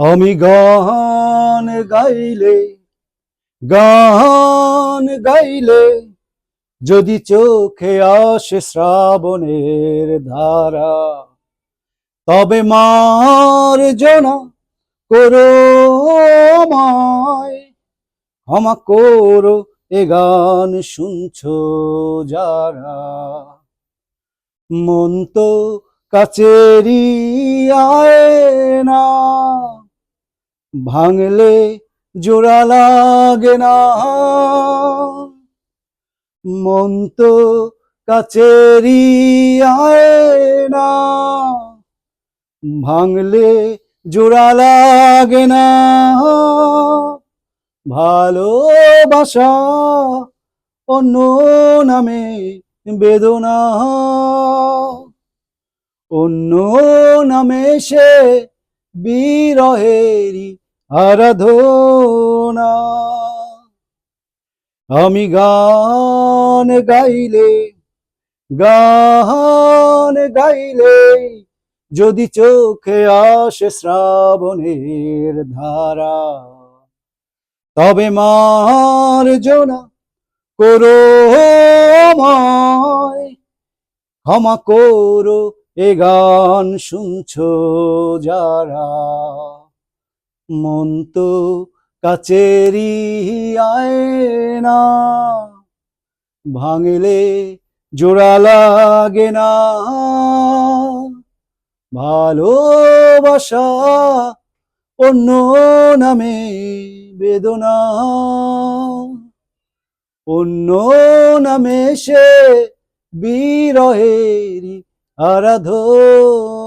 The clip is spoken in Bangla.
আমি গান গাইলে যদি চোখে আসে শ্রাবণের ধারা, তবে মার্জনা করো আমায়, ক্ষমা করো এ গান শুনছো যারা। মন তো কাচেরি আয়না, ভাঙলে জোড়া লাগে না। মন তো কাচেরি আয়না, ভাঙলে জোড়া লাগে না। ভালোবাসা অন্য নামে বেদনা, অন্য নামে সে বিরহেরই আরাধনা। আমি গান গাইলে যদি চোখে আসে শ্রাবণের ধারা, তবে মার্জনা করো আমায়, ক্ষমা করো এ গান শুনছো যারা। মন তো কাচেরি আয়না, ভাঙলে জোড়া লাগে না। ভালোবাসা অন্য নামে বেদনা, অন্য নামে সে বিরহেরই আরাধনা।